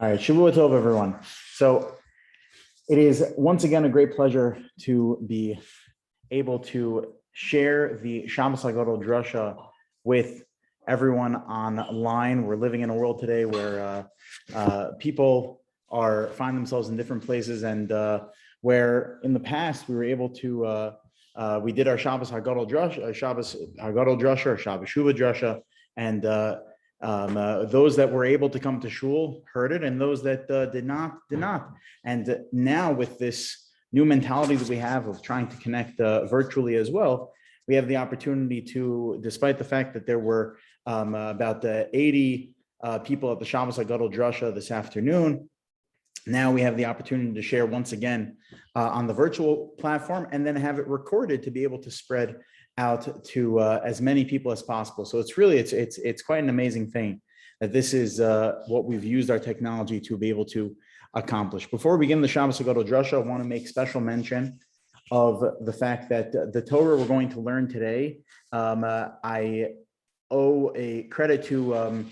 All right, Shabbat Tov, everyone. So it is once again a great pleasure to be able to share the Shabbat HaGadol Drasha with everyone online. We're living in a world today where people find themselves in different places, and where in the past we were able to we did our Shabbat HaGadol Drasha, or Shabbat Shuvah Drasha, and those that were able to come to shul heard it, and those that did not. And now with this new mentality that we have of trying to connect virtually as well, we have the opportunity to, despite the fact that there were about 80 people at the Shabbat HaGadol Drasha this afternoon, now we have the opportunity to share once again on the virtual platform, and then have it recorded to be able to spread out to as many people as possible. So it's really, it's quite an amazing thing that this is what we've used our technology to be able to accomplish. Before we begin the Shabbat HaGadol Drasha, I want to make special mention of the fact that the Torah we're going to learn today, I owe a credit to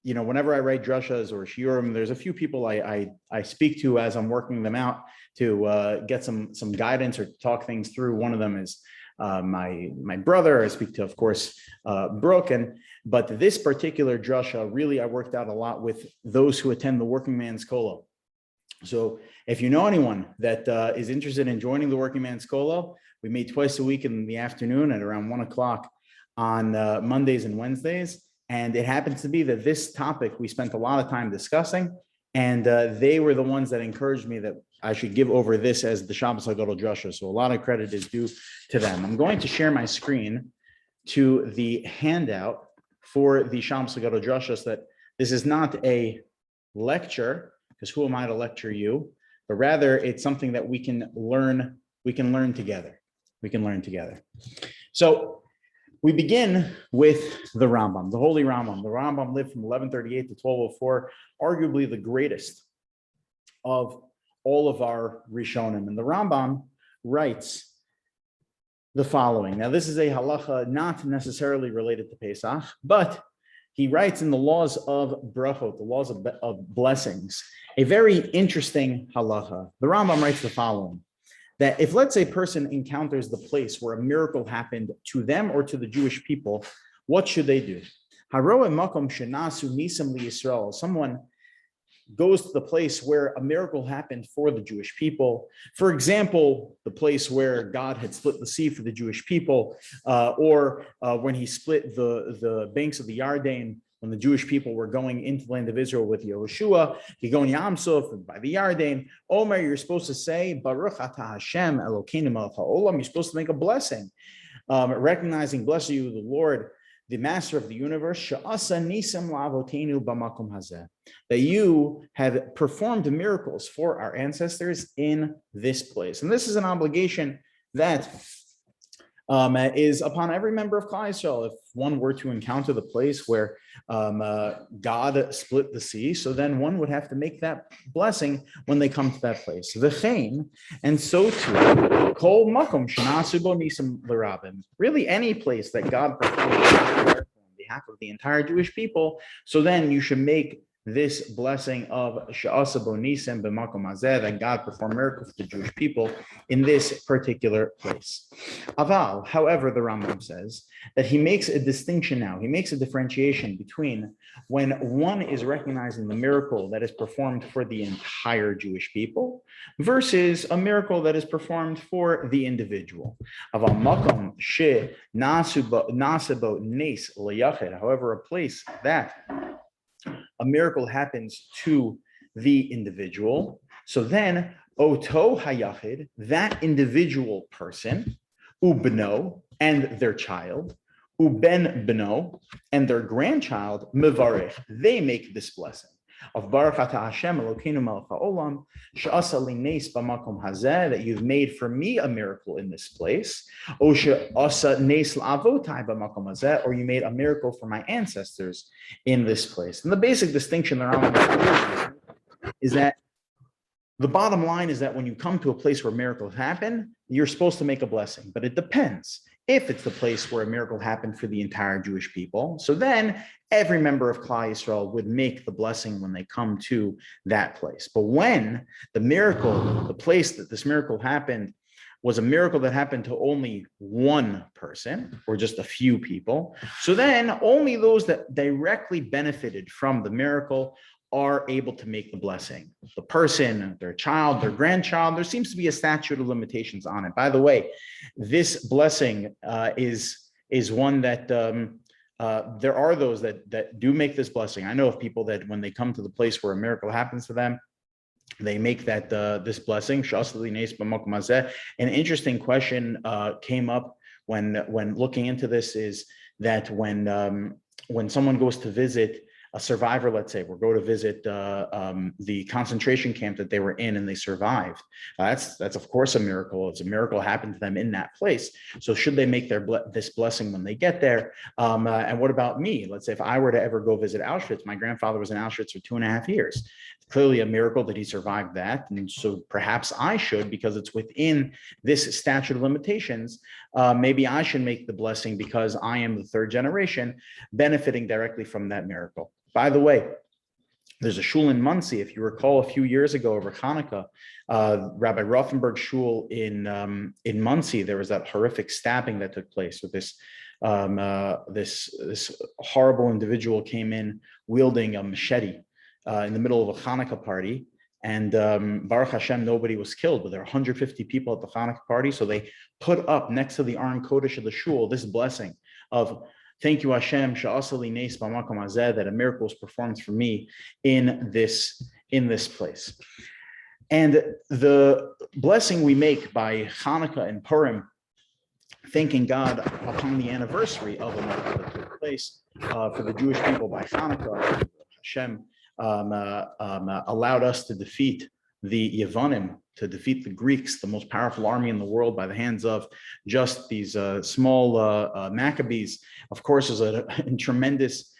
whenever I write drashas or shiurim, there's a few people I speak to as I'm working them out to get some guidance or talk things through. One of them is my brother. I speak to, of course, Brooke. But this particular drasha, really, I worked out a lot with those who attend the Working Man's Kolo. So if you know anyone that is interested in joining the Working Man's Kolo, we meet twice a week in the afternoon at around 1 o'clock on Mondays and Wednesdays. And it happens to be that this topic we spent a lot of time discussing, and they were the ones that encouraged me that I should give over this as the Shabbat HaGadol Drasha. So a lot of credit is due to them. I'm going to share my screen to the handout for the Shabbat HaGadol Drasha, so that this is not a lecture, because who am I to lecture you? But rather it's something that we can learn together. We can learn together. So we begin with the Rambam, the Holy Rambam. The Rambam lived from 1138 to 1204, arguably the greatest of all of our Rishonim. And the Rambam writes the following. Now, this is a halacha not necessarily related to Pesach, but he writes in the laws of brachot, the laws of blessings, a very interesting halacha. The Rambam writes the following, that if, let's say, a person encounters the place where a miracle happened to them or to the Jewish people, what should they do? Someone goes to the place where a miracle happened for the Jewish people. For example, the place where God had split the sea for the Jewish people, or when he split the banks of the Yarden, when the Jewish people were going into the land of Israel with Yehoshua, you go in Yam Suf by the Yarden. Omer, you're supposed to say, Baruch atah Hashem Elokeinu melech haolam. You're supposed to make a blessing, recognizing, bless you, the Lord, the Master of the universe, she'asa nisam la'avotenu b'makom hazeh, that you have performed miracles for our ancestors in this place. And this is an obligation that is upon every member of Klal Yisrael. If one were to encounter the place where God split the sea, so then one would have to make that blessing when they come to that place. V'chein, and so too, kol makom shenasu bo nisam l'rabim. Really, any place that God performed on behalf of the entire Jewish people, so then you should make this blessing of she'asa bo nisam b'makom hazeh, that God performed miracles for the Jewish people in this particular place. Aval, however, the Rambam says that he makes a distinction now. He makes a differentiation between when one is recognizing the miracle that is performed for the entire Jewish people versus a miracle that is performed for the individual. Aval makom she nasabo nes leyached. However, a place that a miracle happens to the individual, so then oto hayachid, that individual person, ubno, and their child, uben bno, and their grandchild, mevarech, they make this blessing of Baruch atah Hashem Elokeinu melech haolam she'asa li nes b'makom hazeh, that you've made for me a miracle in this place, o she'asa nes la'avotai b'makom hazeh, or you made a miracle for my ancestors in this place. And the basic distinction that I'm is that the bottom line is that when you come to a place where miracles happen, you're supposed to make a blessing, but it depends. if it's the place where a miracle happened for the entire Jewish people. So then every member of Klal Yisrael would make the blessing when they come to that place. But when the place that this miracle happened, was a miracle that happened to only one person or just a few people, so then only those that directly benefited from the miracle are able to make the blessing. The person, their child, their grandchild, there seems to be a statute of limitations on it. By the way, this blessing is one that there are those that do make this blessing. I know of people that when they come to the place where a miracle happens to them, they make that this blessing. An interesting question came up when looking into this, is that when someone goes to visit a survivor, let's say, we'll go to visit the concentration camp that they were in and they survived. That's of course a miracle. It's a miracle happened to them in that place. So should they make this blessing when they get there? And what about me? Let's say if I were to ever go visit Auschwitz, my grandfather was in Auschwitz for 2.5 years. Clearly a miracle that he survived that. And so perhaps I should, because it's within this statute of limitations, maybe I should make the blessing because I am the third generation benefiting directly from that miracle. By the way, there's a shul in Monsey. If you recall, a few years ago over Hanukkah, Rabbi Rothenberg's shul in Monsey, there was that horrific stabbing that took place with this horrible individual came in wielding a machete in the middle of a Hanukkah party. And Baruch Hashem, nobody was killed, but there were 150 people at the Hanukkah party. So they put up next to the Aron Kodesh of the shul this blessing of, thank you, Hashem, that a miracle was performed for me in this place. And the blessing we make by Hanukkah and Purim, thanking God upon the anniversary of a miracle that took place for the Jewish people by Hanukkah, Hashem allowed us to defeat the Yevonim, to defeat the Greeks, the most powerful army in the world, by the hands of just these small Maccabees. Of course, is a tremendous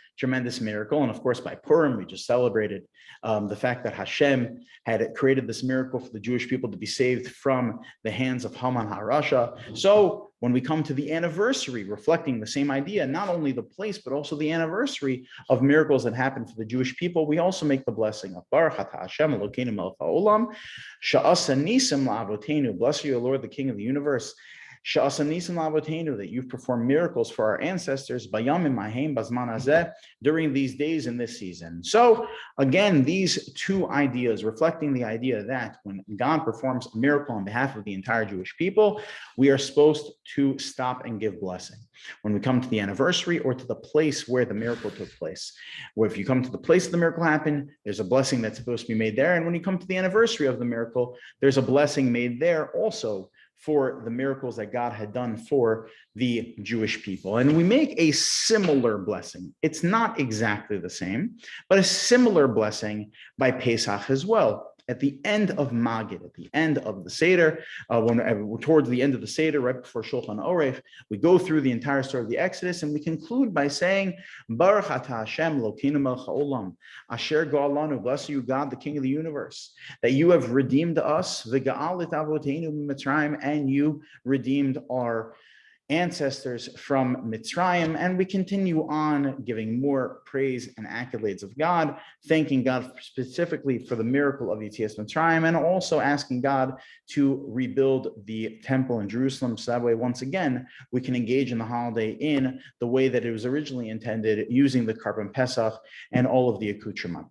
miracle. And of course, by Purim, we just celebrated the fact that Hashem had created this miracle for the Jewish people to be saved from the hands of Haman HaRasha. So when we come to the anniversary, reflecting the same idea, not only the place, but also the anniversary of miracles that happened for the Jewish people, we also make the blessing of Baruch Atah Hashem Elokeinu melech haolam, she'asa nisim la'avotenu, bless you, O Lord, the King of the universe, she'asa nisim la'avotenu, that you've performed miracles for our ancestors, bayamim mahem bazman hazeh, during these days in this season. So again, these two ideas reflecting the idea that when God performs a miracle on behalf of the entire Jewish people, we are supposed to stop and give blessing. When we come to the anniversary or to the place where the miracle took place, where if you come to the place the miracle happened, there's a blessing that's supposed to be made there. And when you come to the anniversary of the miracle, there's a blessing made there also for the miracles that God had done for the Jewish people. And we make a similar blessing. It's not exactly the same, but a similar blessing by Pesach as well. At the end of Magid, at the end of the Seder, towards the end of the Seder, right before Shulchan Aruch, we go through the entire story of the Exodus, and we conclude by saying, Baruch Atah Hashem Elokeinu melech haolam, Asher Go'alanu, bless you, God, the King of the universe, that you have redeemed us, V'ga'al et avoteinu Mitzrayim, and you redeemed our ancestors from Mitzrayim. And we continue on giving more praise and accolades of God, thanking God specifically for the miracle of Yetzias Mitzrayim, and also asking God to rebuild the temple in Jerusalem. So that way, once again, we can engage in the holiday in the way that it was originally intended, using the Karban Pesach and all of the accoutrement.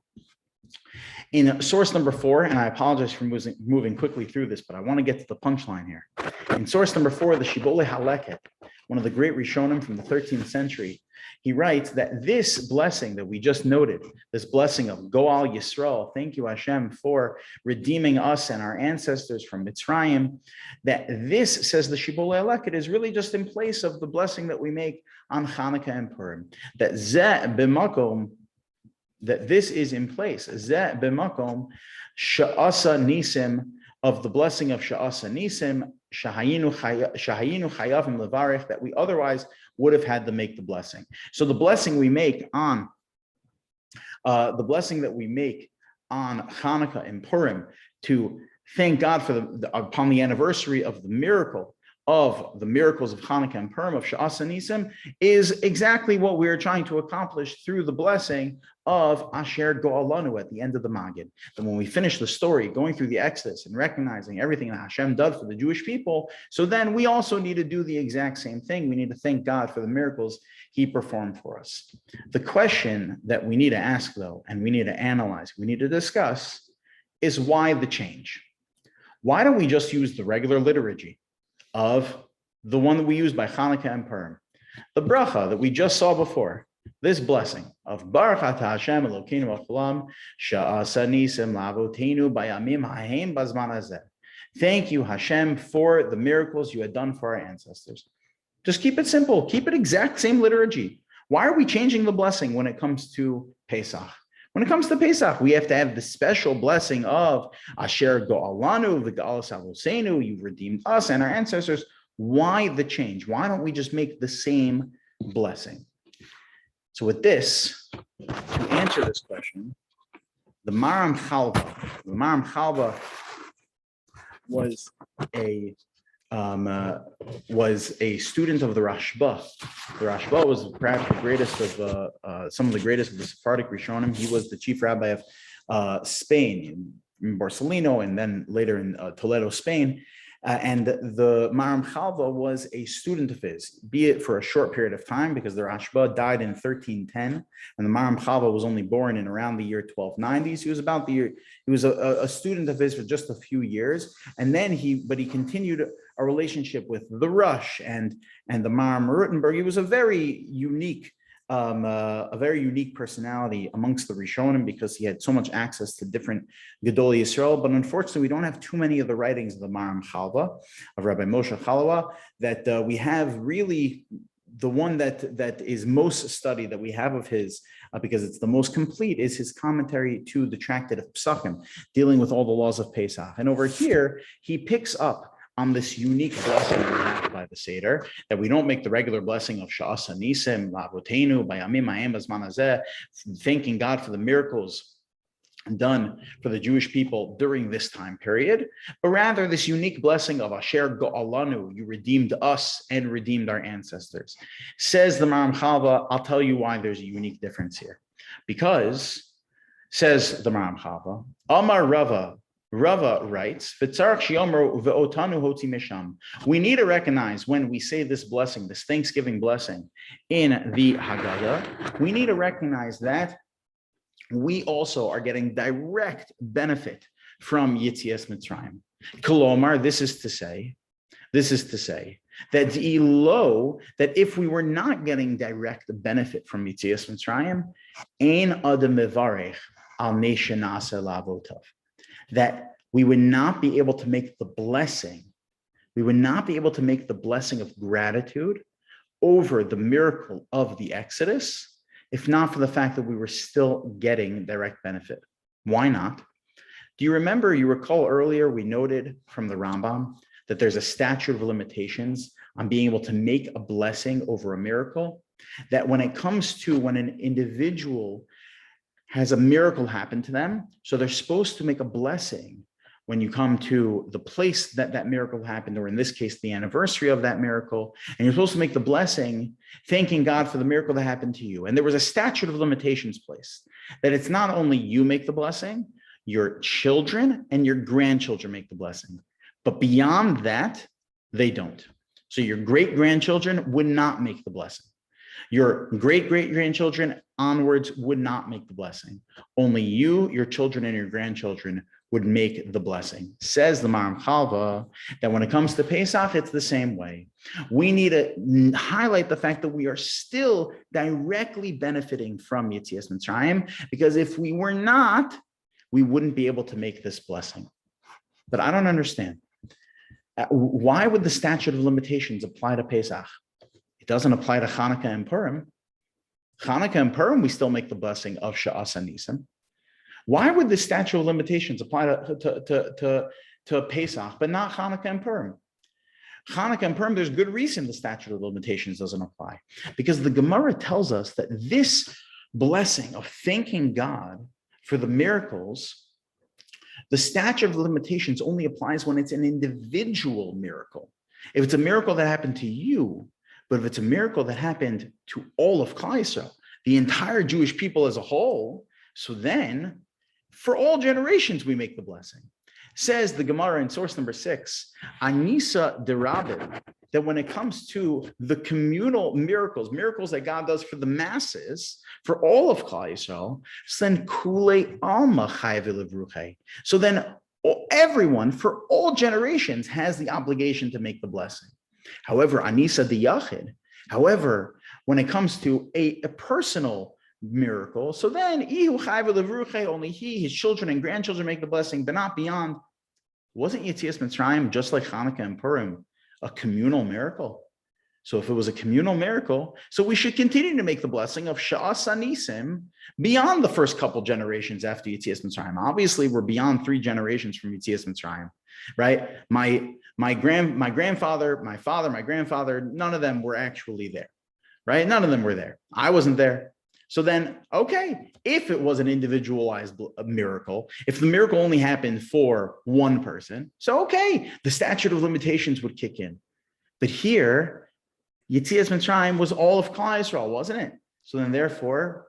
In source number 4, and I apologize for moving quickly through this, but I want to get to the punchline here. In source number 4, the Shibbolei Haleket, one of the great Rishonim from the 13th century, he writes that this blessing that we just noted, this blessing of Goal Yisrael, thank you Hashem for redeeming us and our ancestors from Mitzrayim, that this, says the Shibbolei Haleket, is really just in place of the blessing that we make on Hanukkah and Purim. That Zeh b'makom, that this is in place, Zeh b'makom she'asa nisim, of the blessing of she'asa nisim, shahayinu chayavim levarich, that we otherwise would have had to make the blessing. So the blessing we make on Hanukkah and Purim to thank God for upon the anniversary of the miracle of the miracles of Hanukkah and Purim, of Sha'as Nisim, is exactly what we're trying to accomplish through the blessing of Asher Go'alanu at the end of the Magid. That when we finish the story, going through the Exodus and recognizing everything that Hashem did for the Jewish people, so then we also need to do the exact same thing. We need to thank God for the miracles he performed for us. The question that we need to ask, though, and we need to analyze, we need to discuss, is why the change? Why don't we just use the regular liturgy of the one that we use by Hanukkah and Purim? The bracha that we just saw before, this blessing of Baruch Atah Hashem Elokeinu B'Olam Sha'asa Nisim La'avoteinu Bayamim Ha'hem Bazman Hazeh. Thank you, Hashem, for the miracles you had done for our ancestors. Just keep it simple. Keep it exact same liturgy. Why are we changing the blessing when it comes to Pesach? When it comes to Pesach, we have to have the special blessing of Asher Go'alanu V'Ga'alas Avoseinu. You've redeemed us and our ancestors. Why the change? Why don't we just make the same blessing? So with this, to answer this question, the Maram Chalva was a student of the Rashba. The Rashba was perhaps the greatest of some of the greatest of the Sephardic Rishonim. He was the chief rabbi of Spain, in Barcelona, and then later in Toledo, Spain. And the Maram Chalva was a student of his, be it for a short period of time, because the Rashba died in 1310, and the Maram Chalva was only born in around the year 1290s. He was a student of his for just a few years, and then he continued a relationship with the Rush and the Maram Rutenberg. He was a very unique personality amongst the Rishonim because he had so much access to different Gedolei Yisrael. But unfortunately, we don't have too many of the writings of the Maram Chalva, of Rabbi Moshe Chalawa, that we have really the one that is most studied that we have of his, because it's the most complete, is his commentary to the Tractate of Psachim, dealing with all the laws of Pesach. And over here, he picks up on this unique blessing we have by the Seder, that we don't make the regular blessing of Sha'asa Nisim, La'avoteinu, Bayamim Ha'hem Bazman Hazeh, thanking God for the miracles done for the Jewish people during this time period, but rather this unique blessing of Asher Go'alanu, you redeemed us and redeemed our ancestors. Says the Maram Chalva, I'll tell you why there's a unique difference here. Because, says the Maram Chalva, Amar Rava writes, we need to recognize when we say this blessing, this Thanksgiving blessing in the Haggadah, we need to recognize that we also are getting direct benefit from Yetzias Mitzrayim. Kolomar, this is to say that that if we were not getting direct benefit from Yetzias Mitzrayim, ein adam mevarech al neshanase lavotav, that we would not be able to make the blessing, of gratitude over the miracle of the Exodus, if not for the fact that we were still getting direct benefit. Why not? Do you recall earlier we noted from the Rambam that there's a statute of limitations on being able to make a blessing over a miracle, that when it comes to when an individual has a miracle happen to them, so they're supposed to make a blessing when you come to the place that that miracle happened, or in this case, the anniversary of that miracle, and you're supposed to make the blessing, thanking God for the miracle that happened to you. And there was a statute of limitations placed, that it's not only you make the blessing, your children and your grandchildren make the blessing. But beyond that, they don't. So your great-grandchildren would not make the blessing. Your great-great-grandchildren onwards would not make the blessing. Only you, your children, and your grandchildren would make the blessing. Says the Maram Chalva that when it comes to Pesach, it's the same way. We need to highlight the fact that we are still directly benefiting from Yetzias Mitzrayim, because if we were not, we wouldn't be able to make this blessing. But I don't understand. Why would the statute of limitations apply to Pesach? It doesn't apply to Hanukkah and Purim. Hanukkah and Purim, we still make the blessing of Sha'as Nisim. Why would the statute of limitations apply to Pesach, but not Hanukkah and Purim? Hanukkah and Purim, there's good reason the statute of limitations doesn't apply. Because the Gemara tells us that this blessing of thanking God for the miracles, the statute of limitations only applies when it's an individual miracle. If it's a miracle that happened to you, but if it's a miracle that happened to all of Klal Yisrael, the entire Jewish people as a whole, so then for all generations we make the blessing. Says the Gemara in source number 6, Anisa derabit, that when it comes to the communal miracles that God does for the masses, for all of Klal Yisrael, then kule alma chayve levruche. So then everyone for all generations has the obligation to make the blessing. However, Anisa de Yachid, however, when it comes to a personal miracle, so then only he, his children and grandchildren make the blessing, but not beyond. Wasn't Yetzias Mitzrayim, just like Hanukkah and Purim, a communal miracle? So if it was a communal miracle, so we should continue to make the blessing of Sha'as Anisim beyond the first couple generations after Yetzias Mitzrayim. Obviously, we're beyond 3 generations from Yetzias Mitzrayim, right? My grandfather, my father, my grandfather, none of them were actually there, right? None of them were there. I wasn't there. So then, okay, if it was an individualized miracle, if the miracle only happened for one person, so okay, the statute of limitations would kick in. But here, Yetzias Mitzrayim was all of Klal Yisrael, wasn't it? So then, therefore,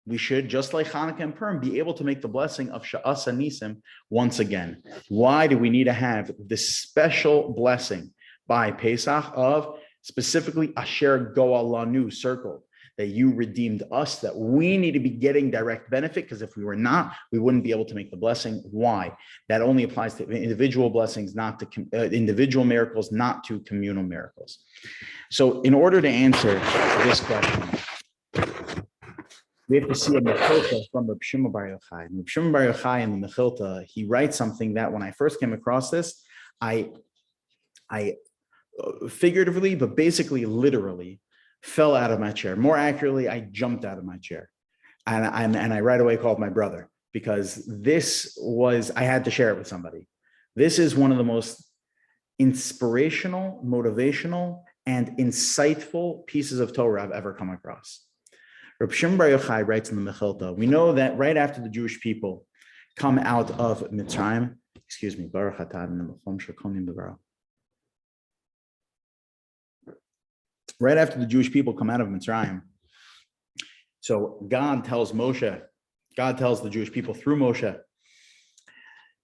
we should, just like Hanukkah and Purim, be able to make the blessing of Sha'as Anisim once again. Why do we need to have this special blessing by Pesach of specifically Asher Goalanu circled? That you redeemed us, that we need to be getting direct benefit, because if we were not, we wouldn't be able to make the blessing. Why? That only applies to individual blessings, not to individual miracles, not to communal miracles. So in order to answer this question, we have to see a Mechilta from Rabbi Shimon Bar Yochai. Rabbi Shimon Bar Yochai in the Mechilta, he writes something that when I first came across this, I figuratively, but basically literally, fell out of my chair. More accurately, I jumped out of my chair. And I right away called my brother, because I had to share it with somebody. This is one of the most inspirational, motivational, and insightful pieces of Torah I've ever come across. Rabbi Shimon Bar Yochai writes in the Mechilta, we know that right after the Jewish people come out of Mitzrayim, Baruch atah Adonai l'chom shekonim b'varo. Right after the Jewish people come out of Mitzrayim, so God tells the Jewish people through Moshe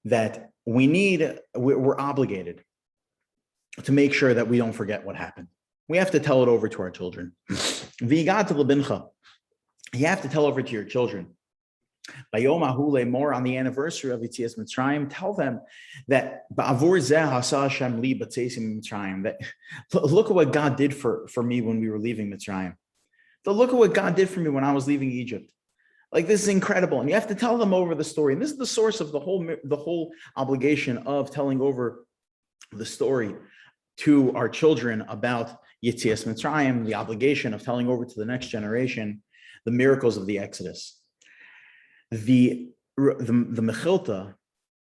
that we're obligated to make sure that we don't forget what happened. We have to tell it over to our children. V'yigat lebincha, you have to tell over to your children. Bayom ahule, more on the anniversary of Yetzias Mitzrayim, tell them that ba'avur zeh hasa Hashem li b'tzeisim Mitzrayim, that look at what God did for me when we were leaving Mitzrayim. Look at what God did for me when I was leaving Egypt. Like, this is incredible, and you have to tell them over the story. And this is the source of the whole obligation of telling over the story to our children about Yetzias Mitzrayim, the obligation of telling over to the next generation the miracles of the Exodus. The Mechilta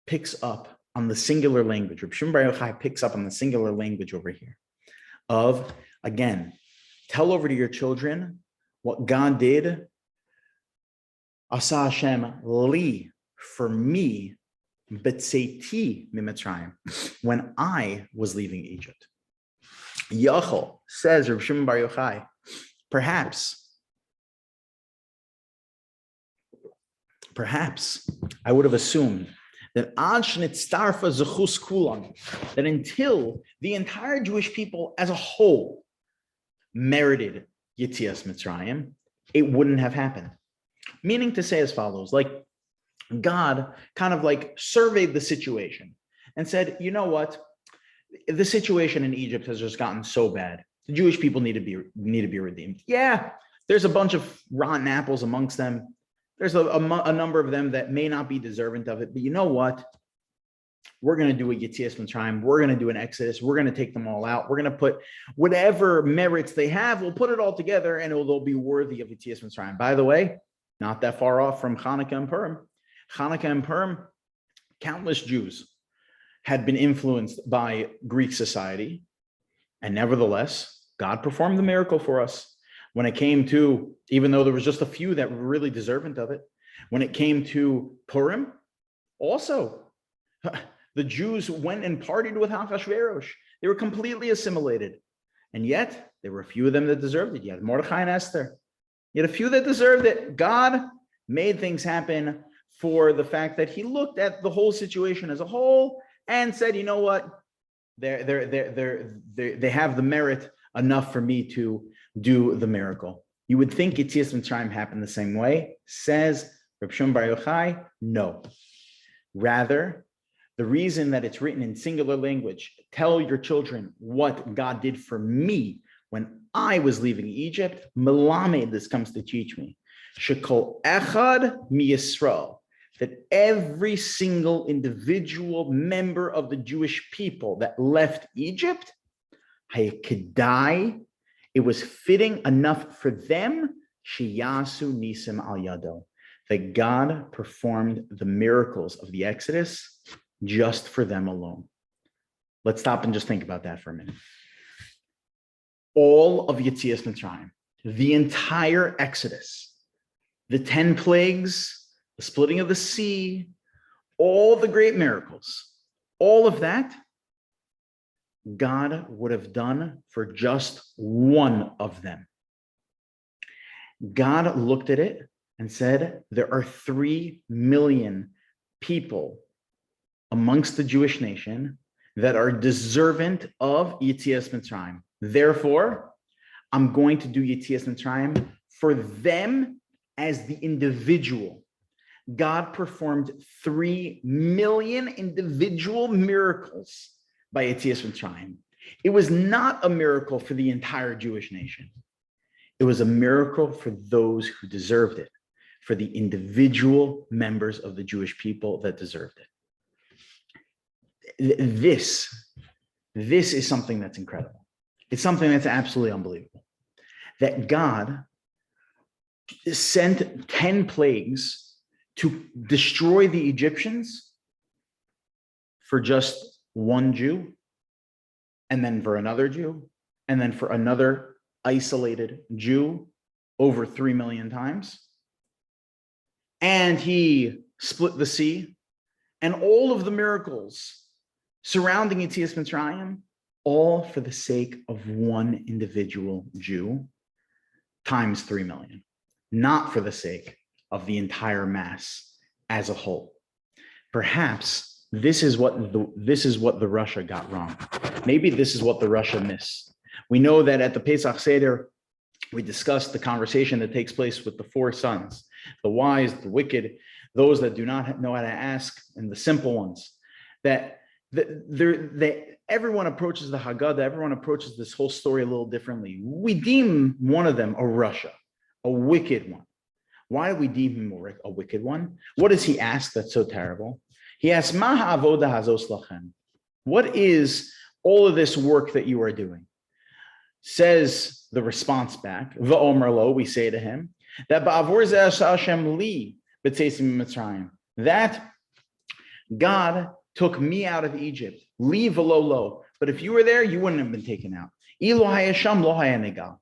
picks up on the singular language. Rabbi Shimon Bar Yochai picks up on the singular language over here of, again, tell over to your children what God did. Asa Hashem li, for me, betzeiti miMitzrayim, when I was leaving Egypt. Yachol, says Rabbi Shimon Bar Yochai, perhaps I would have assumed that that until the entire Jewish people as a whole merited Yetzias Mitzrayim, it wouldn't have happened. Meaning to say as follows, like God kind of like surveyed the situation and said, you know what? The situation in Egypt has just gotten so bad. The Jewish people need to be redeemed. Yeah, there's a bunch of rotten apples amongst them. There's a number of them that may not be deserving of it, but you know what? We're going to do a Yetzias Mitzrayim. We're going to do an Exodus. We're going to take them all out. We're going to put whatever merits they have, we'll put it all together, and they'll be worthy of Yetzias Mitzrayim. By the way, not that far off from Hanukkah and Purim. Hanukkah and Purim, countless Jews had been influenced by Greek society, and nevertheless, God performed the miracle for us. When it came to, even though there was just a few that were really deserving of it, when it came to Purim, also, The Jews went and partied with Achashverosh. They were completely assimilated. And yet, there were a few of them that deserved it. You had Mordechai and Esther. You had a few that deserved it. God made things happen for the fact that he looked at the whole situation as a whole and said, you know what? They have the merit enough for me to do the miracle. You would think Yetzias Mitzrayim happened the same way. Says Reb Shimon Bar Yochai, no. Rather, the reason that it's written in singular language, tell your children what God did for me when I was leaving Egypt, Melamed, this comes to teach me, Shekol Echad MiYisrael, that every single individual member of the Jewish people that left Egypt, Haykedai, it was fitting enough for them, Shiyasu Nisim Al Yado, that God performed the miracles of the Exodus just for them alone. Let's stop and just think about that for a minute. All of Yetzias Mitzrayim, the entire Exodus, the 10 plagues, the splitting of the sea, all the great miracles, all of that, God would have done for just one of them. God looked at it and said, there are 3 million people amongst the Jewish nation that are deserving of Yetzias Mitzrayim. Therefore, I'm going to do Yetzias Mitzrayim for them as the individual. God performed 3 million individual miracles by Yetzias Mitzrayim. It was not a miracle for the entire Jewish nation. It was a miracle for those who deserved it, for the individual members of the Jewish people that deserved it. This is something that's incredible. It's something that's absolutely unbelievable. That God sent 10 plagues to destroy the Egyptians for just one Jew, and then for another Jew, and then for another isolated Jew over 3 million times. And he split the sea, and all of the miracles surrounding Yetzias Mitzrayim, all for the sake of one individual Jew times 3 million, not for the sake of the entire mass as a whole. Perhaps this is what the Russia got wrong. Maybe this is what the Russia missed. We know that at the Pesach Seder, we discussed the conversation that takes place with the 4 sons, the wise, the wicked, those that do not know how to ask, and the simple ones. That everyone approaches the Haggadah, everyone approaches this whole story a little differently. We deem one of them a Russia, a wicked one. Why do we deem him a wicked one? What does he ask that's so terrible? He asks, Ma ha'avoda hazos lachem? What is all of this work that you are doing? Says the response back, V'omer lo, we say to him, that ba'avor zeh Hashem li b'tzeisim mitzrayim, that God took me out of Egypt, li v'lo lo, but if you were there, you wouldn't have been taken out. Ilo hayasham lo hayanegal,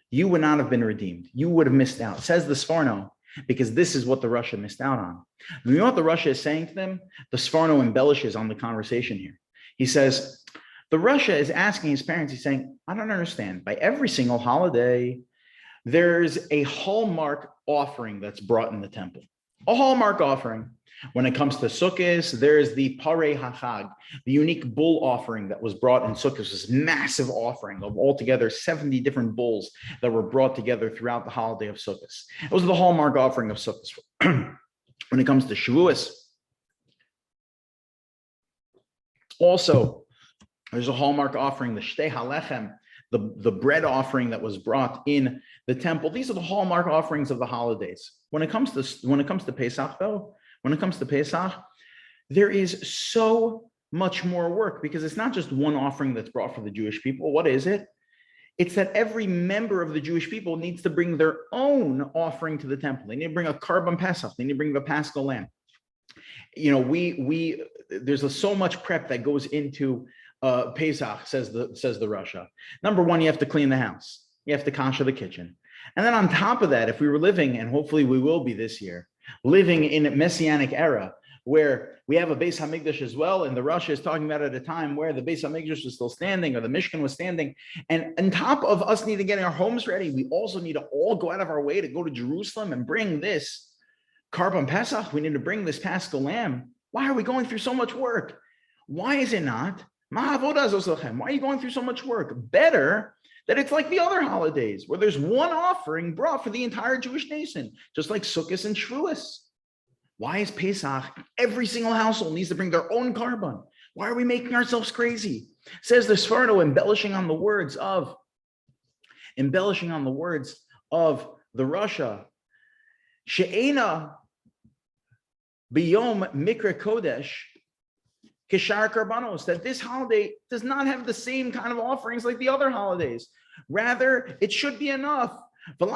you would not have been redeemed. You would have missed out. Says the Sforno, because this is what the Russia missed out on. You know what the Russia is saying to them? The Sforno embellishes on the conversation here. He says, the Russia is asking his parents, he's saying, I don't understand. By every single holiday, there's a hallmark offering that's brought in the temple. A hallmark offering. When it comes to Sukkot, there's the Parei HaChag, the unique bull offering that was brought in Sukkot, this massive offering of altogether 70 different bulls that were brought together throughout the holiday of Sukkot. It was the hallmark offering of Sukkot. When it comes to Shavuos, also, there's a hallmark offering, the Shtei HaLechem, the bread offering that was brought in the temple. These are the hallmark offerings of the holidays. When it comes to Pesach, though, when it comes to Pesach, there is so much more work because it's not just one offering that's brought for the Jewish people. What is it? It's that every member of the Jewish people needs to bring their own offering to the temple. They need to bring a Karban Pesach. They need to bring the Paschal lamb. You know, there's so much prep that goes into Pesach, says the Russia. Number one, you have to clean the house. You have to kasher the kitchen. And then on top of that, if we were living, and hopefully we will be this year, living in a messianic era where we have a Beis Hamikdash as well, and the Rasha is talking about at a time where the Beis Hamikdash was still standing, or the Mishkan was standing. And on top of us needing to get our homes ready, we also need to all go out of our way to go to Jerusalem and bring this Karban Pesach. We need to bring this Paschal Lamb. Why are we going through so much work? Why is it not? Why are you going through so much work? Better that it's like the other holidays, where there's one offering brought for the entire Jewish nation, just like Sukkot and Shavuos. Why is Pesach? Every single household needs to bring their own Karban. Why are we making ourselves crazy? Says the Sfardo, embellishing on the words of the Rasha. She'ena biyom mikra kodesh kishar karbanos, that this holiday does not have the same kind of offerings like the other holidays. Rather, it should be enough. We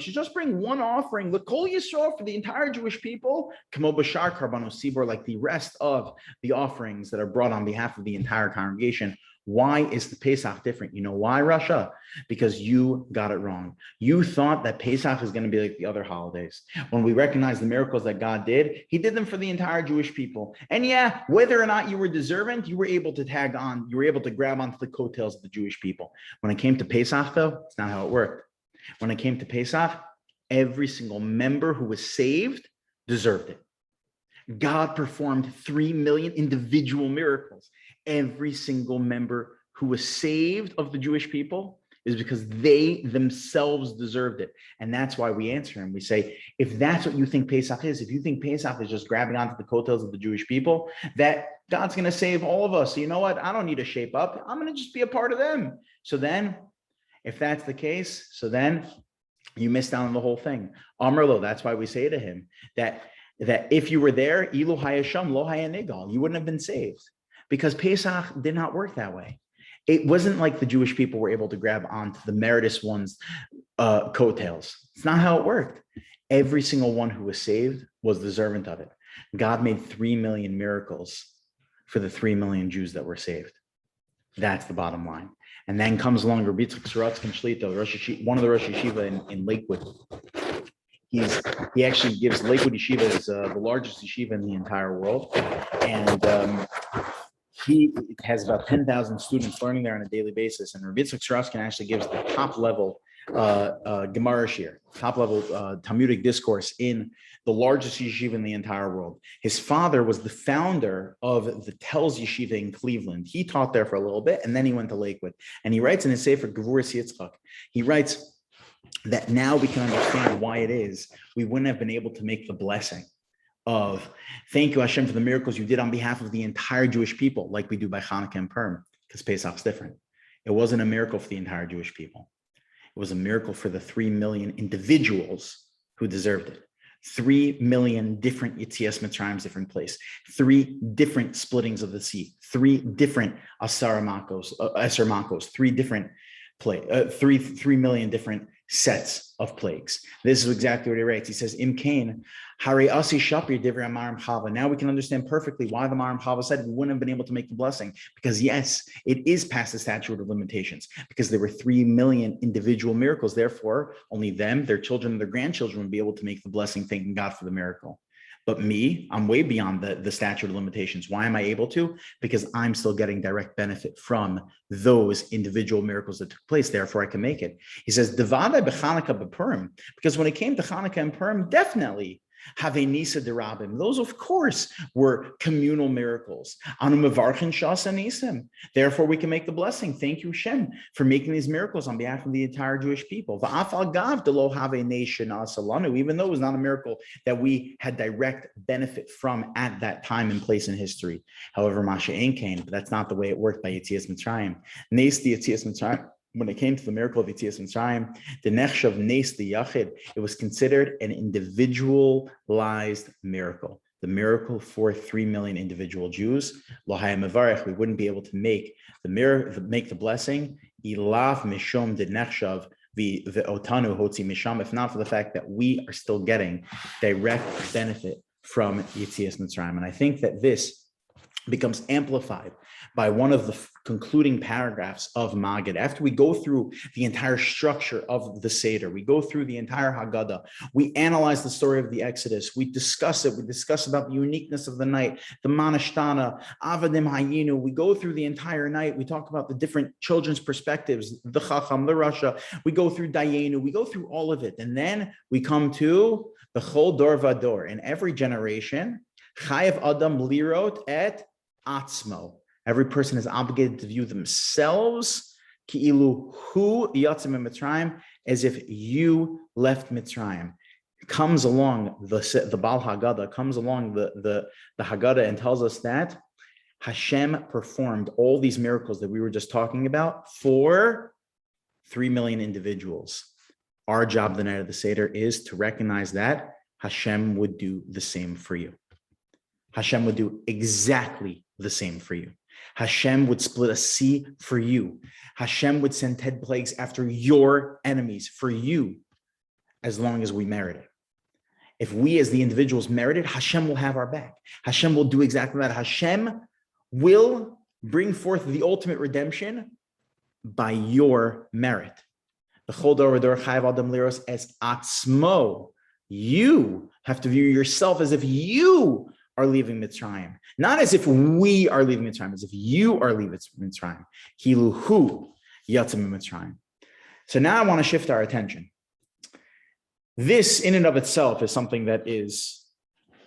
should just bring one offering, l'kol Yisrael, for the entire Jewish people, kamo b'shar karbanos sibor, like the rest of the offerings that are brought on behalf of the entire congregation. Why is the Pesach different? You know why, Rasha? Because you got it wrong. You thought that Pesach is going to be like the other holidays. When we recognize the miracles that God did, he did them for the entire Jewish people. And yeah, whether or not you were deserving, you were able to tag on, you were able to grab onto the coattails of the Jewish people. When it came to Pesach, though, it's not how it worked. When it came to Pesach, every single member who was saved deserved it. God performed 3 million individual miracles. Every single member who was saved of the Jewish people is because they themselves deserved it. And that's why we answer him. We say, if that's what you think Pesach is, if you think Pesach is just grabbing onto the coattails of the Jewish people, that God's going to save all of us. So you know what? I don't need to shape up. I'm going to just be a part of them. So then, if that's the case, so then you missed out on the whole thing. Amrlo, that's why we say to him that if you were there, ilu hayasham lo hayanigal, you wouldn't have been saved. Because Pesach did not work that way. It wasn't like the Jewish people were able to grab onto the meritorious ones' coattails. It's not how it worked. Every single one who was saved was deserving of it. God made 3 million miracles for the 3 million Jews that were saved. That's the bottom line. And then comes along Rabbi Sorotzkin Shlita, one of the Rosh Yeshiva in Lakewood. He actually gives Lakewood Yeshiva is the largest yeshiva in the entire world. And he has about 10,000 students learning there on a daily basis. And Rabbi Sorotzkin actually gives the top level Gemara Shir, top level Talmudic discourse in the largest yeshiva in the entire world. His father was the founder of the Telz Yeshiva in Cleveland. He taught there for a little bit, and then he went to Lakewood. And he writes in his Sefer Gevuras Yitzchak, he writes that now we can understand why it is we wouldn't have been able to make the blessing of thank you, Hashem, for the miracles you did on behalf of the entire Jewish people, like we do by Hanukkah and Purim, because Pesach's different. It wasn't a miracle for the entire Jewish people. It was a miracle for the 3 million individuals who deserved it. 3 million different Yetzias Mitzrayim, different place. 3 different splittings of the sea. 3 different Eser Makos. 3 different 3 million different sets of plagues. This is exactly what he writes. He says, Im Kain, Hari Asi Shapir Divrei Maram Chava. Now we can understand perfectly why the Maram Chava said we wouldn't have been able to make the blessing. Because yes, it is past the statute of limitations. Because there were 3 million individual miracles. Therefore, only them, their children, and their grandchildren would be able to make the blessing, thanking God for the miracle. But me, I'm way beyond the statute of limitations. Why am I able to? Because I'm still getting direct benefit from those individual miracles that took place. Therefore, I can make it. He says, Devadai b'Chanukah b'Purim, because when it came to Chanukah and Purim, definitely have a Nisa derabim. Those, of course, were communal miracles. Anu mevarchin shas anisim. Therefore, we can make the blessing. Thank you, Hashem, for making these miracles on behalf of the entire Jewish people. Va'afal gav delo have a nation asalanu. Even though it was not a miracle that we had direct benefit from at that time and place in history. However, Masha ain't came, but that's not the way it worked by Yetzias Mitzrayim. Nes the Yetzias Mitzrayim. When it came to the miracle of Yetzias Mitzrayim, the Nechshav Nes the Yachid, it was considered an individualized miracle. The miracle for 3 million individual Jews. Lo haya mevarech, we wouldn't be able to make the blessing. Ilav mishom de Nechshav v'otanu hotzi misham, if not for the fact that we are still getting direct benefit from Yetzias Mitzrayim. And I think that this becomes amplified by one of the concluding paragraphs of Magid. After we go through the entire structure of the Seder, we go through the entire Haggadah, we analyze the story of the Exodus, we discuss it, we discuss about the uniqueness of the night, the Manashtana, Avadim Hayinu, we go through the entire night, we talk about the different children's perspectives, the Chacham, the Rasha, we go through Dayenu, we go through all of it, and then we come to the Chol Dor Vador. In every generation, Chayev Adam Lirot et Atzmo. Every person is obligated to view themselves ki'ilu hu yatzim Mitzrayim, as if you left Mitzrayim. Comes along the Baal Haggadah, comes along the Haggadah and tells us that Hashem performed all these miracles that we were just talking about for 3 million individuals. Our job the night of the Seder is to recognize that Hashem would do the same for you. Hashem would do exactly the same for you. Hashem would split a sea for you. Hashem would send 10 plagues after your enemies for you, as long as we merit it. If we as the individuals merit it, Hashem will have our back. Hashem will do exactly that. Hashem will bring forth the ultimate redemption by your merit. The Chol Dor Vador Chayev Adam Liros es Atzmo. You have to view yourself as if you are leaving Mitzrayim, not as if we are leaving Mitzrayim, as if you are leaving Mitzrayim. Kilu hu yatzim Mitzrayim. So now I want to shift our attention. This in and of itself is something that is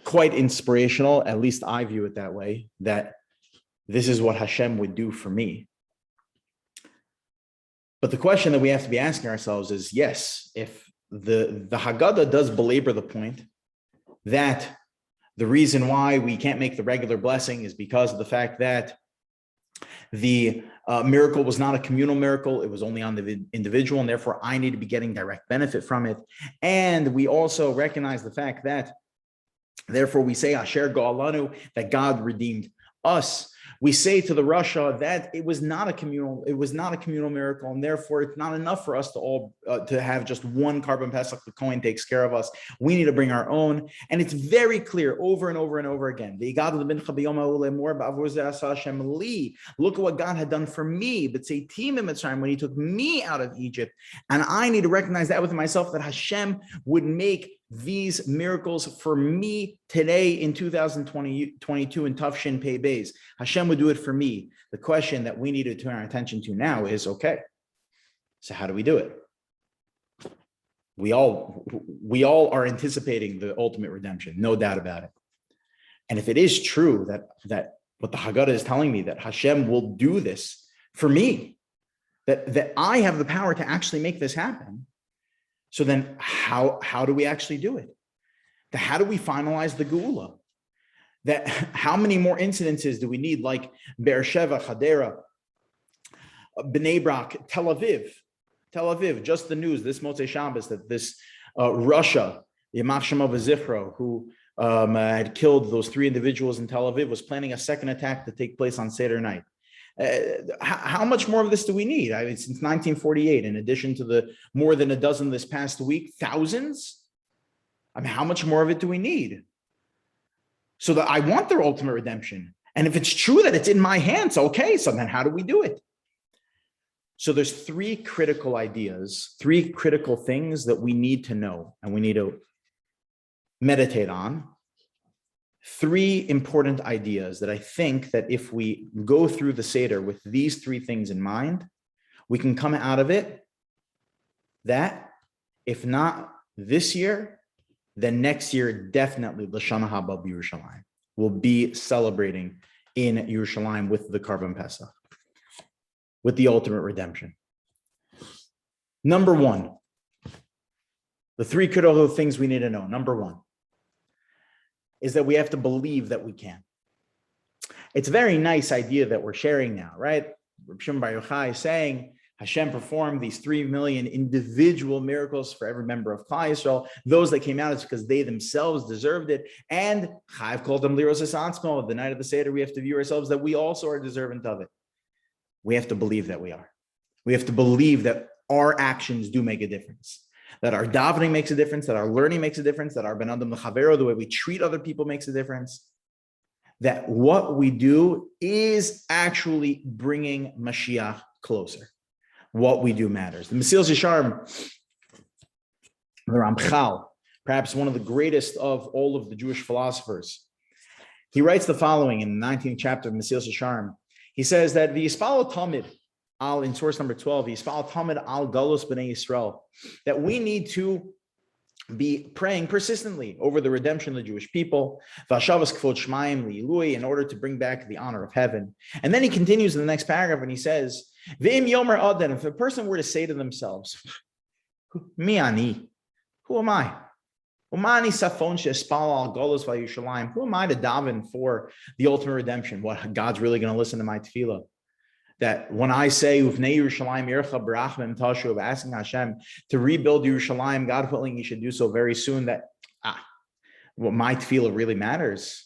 quite inspirational, at least I view it that way, that this is what Hashem would do for me. But the question that we have to be asking ourselves is, yes, if the Haggadah does belabor the point that the reason why we can't make the regular blessing is because of the fact that the miracle was not a communal miracle. It was only on the individual, and therefore I need to be getting direct benefit from it. And we also recognize the fact that, therefore we say, Asher Go'alanu, that God redeemed us. We say to the Rasha that it was not a communal miracle, and therefore it's not enough for us to all to have just one Karban Pesach. The Kohen takes care of us. We need to bring our own, and it's very clear over and over and over again. Look at what God had done for me, but say Tim in Mitzrayim, when He took me out of Egypt, and I need to recognize that within myself, that Hashem would make these miracles for me today in 2022 in Tafshin Pei Beis. Hashem would do it for me. The question that we need to turn our attention to now is, okay, so how do we do it? We all are anticipating the ultimate redemption, no doubt about it. And if it is true that what the Haggadah is telling me, that Hashem will do this for me, that I have the power to actually make this happen, so then how do we actually do it? How do we finalize the Geula? That how many more incidences do we need, like Beersheba, Hadera, Bnei Brak, Tel Aviv, just the news this Motzei Shabbos that this Russia, Yamach Shema V'Zichro, who had killed those 3 individuals in Tel Aviv, was planning a second attack to take place on Seder night. How much more of this do we need? Since 1948, in addition to the more than a dozen this past week, thousands? How much more of it do we need? So that I want their ultimate redemption. And if it's true that it's in my hands, okay, so then how do we do it? So there's 3 critical ideas, 3 critical things that we need to know and we need to meditate on. 3 important ideas that I think that if we go through the Seder with these 3 things in mind, we can come out of it that if not this year, then next year, definitely L'Shana Haba B'Yerushalayim. We'll be celebrating in Yerushalayim with the Karban Pesach, with the ultimate redemption. Number 1, the 3 critical things we need to know. Number 1 is that we have to believe that we can. It's a very nice idea that we're sharing now, right? Rabbi Shimon Bar Yochai is saying Hashem performed these 3 million individual miracles for every member of Klal Yisrael. Those that came out is because they themselves deserved it. And Chayev called them Liros Atzmo. The night of the Seder, we have to view ourselves that we also are deserving of it. We have to believe that we are. We have to believe that our actions do make a difference. That our davening makes a difference, that our learning makes a difference, that our ben adam l'chavero, the way we treat other people, makes a difference. that what we do is actually bringing Mashiach closer. What we do matters. The Mesilas Yesharim, the Ramchal, perhaps one of the greatest of all of the Jewish philosophers, he writes the following in the 19th chapter of Mesilas Yesharim. He says that the Yispal Talmid, in source number 12, Yispal Talmid al Galus B'nai Yisrael, that we need to be praying persistently over the redemption of the Jewish people, Vashavas Kvod Shemaim Li'ilui, in order to bring back the honor of heaven. And then he continues in the next paragraph and he says, V'im Yomer Aden, if a person were to say to themselves, Mi ani, who am I? Who am I to daven for the ultimate redemption? What, God's really going to listen to my tefillah? That when I say asking Hashem to rebuild Yerushalayim, God willing, He should do so very soon. That what my tefillah really matters.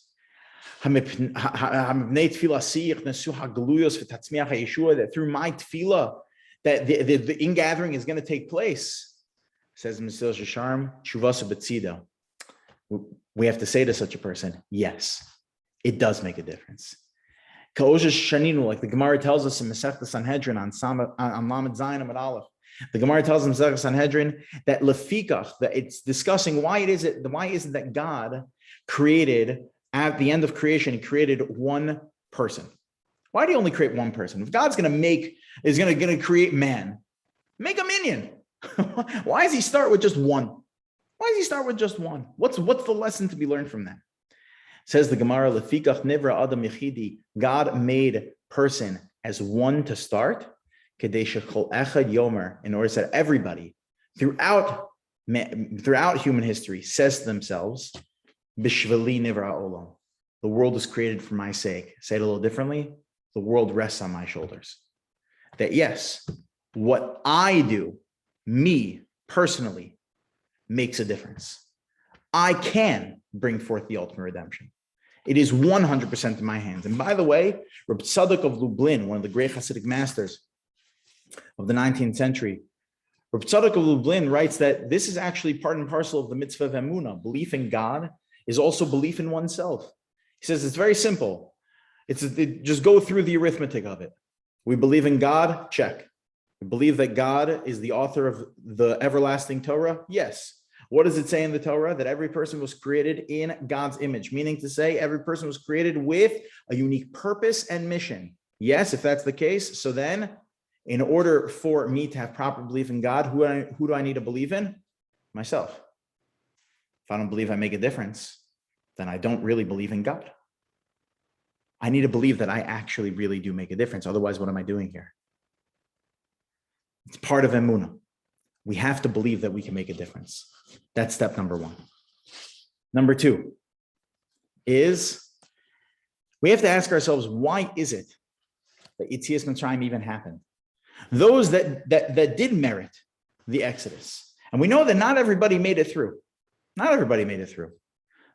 That through my tefillah, that the ingathering is going to take place. Says Mesilas Yesharim, Shuvasa B'tzida. We have to say to such a person, yes, it does make a difference. Like the Gemara tells us in Masechta Sanhedrin on Lamed Zayin Amud Aleph, the Gemara tells us in Masechta Sanhedrin that lefikach, that it's discussing why is it that God created at the end of creation, He created one person. Why do you only create one person? If God's going to create man, make a minion. Why does He start with just one? Why does He start with just one? What's the lesson to be learned from that? Says the Gemara, Lefikach Nivra Adam Yechidi, God made person as one to start, Kadei Shechol Echad Yomer, in order that everybody throughout human history says to themselves, Bishvili Nivra Olam, the world is created for my sake. Say it a little differently, the world rests on my shoulders. That yes, what I do, me personally, makes a difference. I can bring forth the ultimate redemption. It is 100% in my hands. And by the way, Rabbi Tzadok of Lublin, one of the great Hasidic masters of the 19th century, Rabbi Tzadok of Lublin writes that this is actually part and parcel of the mitzvah of emunah. Belief in God is also belief in oneself. He says it's very simple. Just go through the arithmetic of it. We believe in God, check. We believe that God is the author of the everlasting Torah, yes. What does it say in the Torah? That every person was created in God's image, meaning to say every person was created with a unique purpose and mission. Yes, if that's the case, so then in order for me to have proper belief in God, who do I need to believe in? Myself. If I don't believe I make a difference, then I don't really believe in God. I need to believe that I actually really do make a difference. Otherwise, what am I doing here? It's part of emunah. We have to believe that we can make a difference. That's step number one. Number two is we have to ask ourselves, why is it that Yetzias Mitzrayim even happened? Those that did merit the Exodus. And we know that not everybody made it through. Not everybody made it through.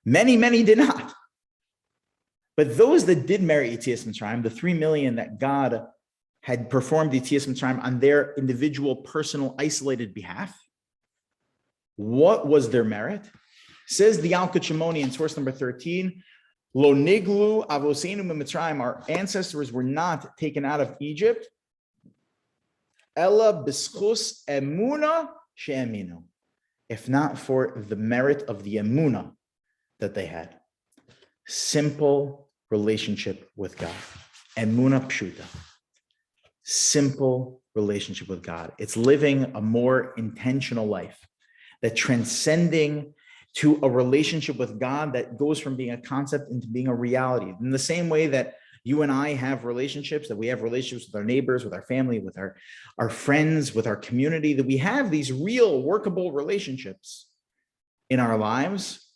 Many, many did not. But those that did merit Yetzias Mitzrayim, the 3 million that God had performed Yetzias Mitzrayim on their individual, personal, isolated behalf, what was their merit? Says the Yalkut Shimoni in source number 13, Lo niglu avosenu mitzrayim, our ancestors were not taken out of Egypt, ella b'schus emuna she'eminu, if not for the merit of the emuna that they had. Simple relationship with God. Emuna pshuta. Simple relationship with God. It's living a more intentional life, that transcending to a relationship with God that goes from being a concept into being a reality. In the same way that you and I have relationships, that we have relationships with our neighbors, with our family, with our friends, with our community, that we have these real workable relationships in our lives.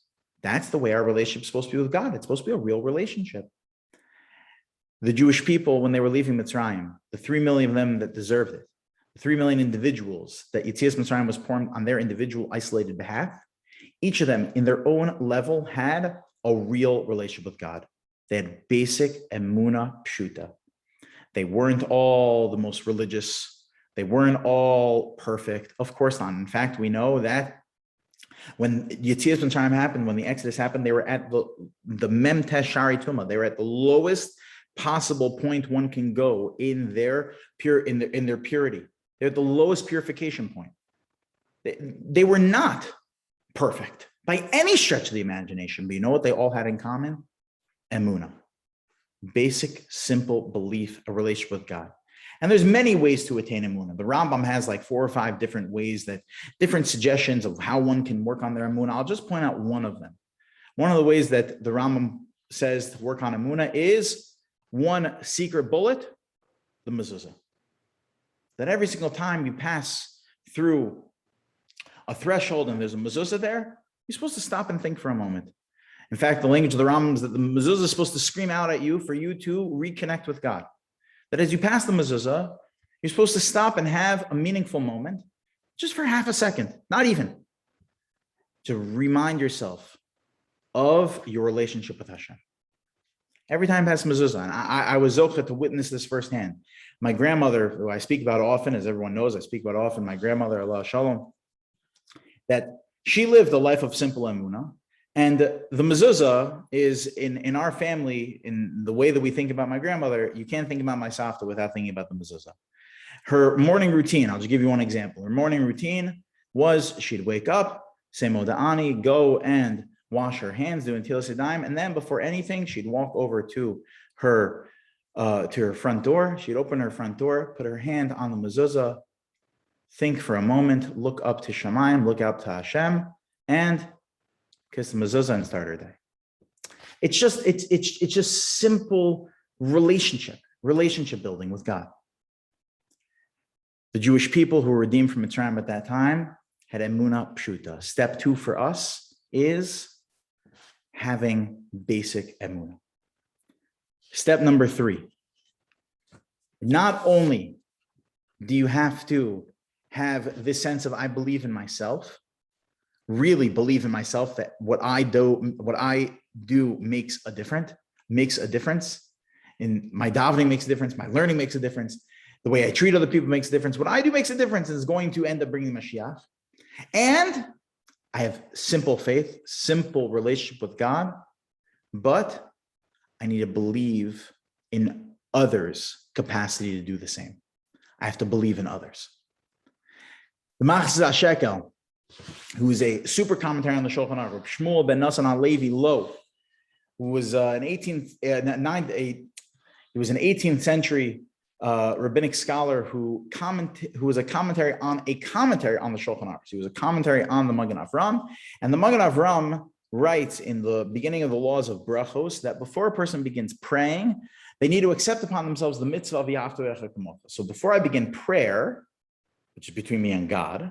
That's the way our relationship is supposed to be with God. It's supposed to be a real relationship. The Jewish people, when they were leaving Mitzrayim, the 3 million of them that deserved it, the 3 million individuals that Yetzias Mitzrayim was formed on their individual isolated behalf, each of them in their own level had a real relationship with God. They had basic emuna pshuta. They weren't all the most religious. They weren't all perfect. Of course not. In fact, we know that When Yetzias Mitzrayim happened, when the Exodus happened, they were at the Mem Tesh Shari Tuma. They were at the lowest possible point one can go in their purity. They're at the lowest purification point. They were not perfect by any stretch of the imagination, but you know what they all had in common? Emunah. Basic, simple belief, a relationship with God. And there's many ways to attain emunah. The Rambam has like 4 or 5 different ways, different suggestions of how one can work on their emunah. I'll just point out one of them. One of the ways that the Rambam says to work on emunah is one secret bullet, the mezuzah. That every single time you pass through a threshold and there's a mezuzah there, you're supposed to stop and think for a moment. In fact, the language of the Rambam is that the mezuzah is supposed to scream out at you for you to reconnect with God. That as you pass the mezuzah, you're supposed to stop and have a meaningful moment, just for half a second, not even, to remind yourself of your relationship with Hashem. Every time I pass mezuzah, and I was zocheh to witness this firsthand. My grandmother, who I speak about often, as everyone knows, I speak about often, my grandmother, Allah Shalom, that she lived a life of simple emunah. And the mezuzah is in our family, in the way that we think about my grandmother, you can't think about my savta without thinking about the mezuzah. Her morning routine, I'll just give you one example. Her morning routine was she'd wake up, say moda'ani, go and wash her hands, do netilas yadayim, and then before anything, she'd walk over to her front door. She'd open her front door, put her hand on the mezuzah, think for a moment, look up to Shamayim, look up to Hashem, and kiss the mezuzah and start her day. It's just simple relationship building with God. The Jewish people who were redeemed from Mitzrayim at that time had emunah pshuta. Step 2 for us is having basic emunah. Step number 3. Not only do you have to have this sense of I believe in myself, really believe in myself that what I do makes a difference. In my davening makes a difference, my learning makes a difference, the way I treat other people makes a difference. What I do makes a difference and is going to end up bringing Mashiach. And I have simple faith, simple relationship with God, but I need to believe in others' capacity to do the same. I have to believe in others. The Machzah Shekel, who is a super commentary on the Shulchan Aruch, Shmuel ben Nassan HaLevi Lo, who was an 18th century rabbinic scholar who was a commentary on the Shulchan Aruch. He was a commentary on the Magen Avram, and the Magen Avram writes in the beginning of the laws of brachos that before a person begins praying, they need to accept upon themselves the mitzvah of V'ahavta L'recha Kamocha. So before I begin prayer, which is between me and God,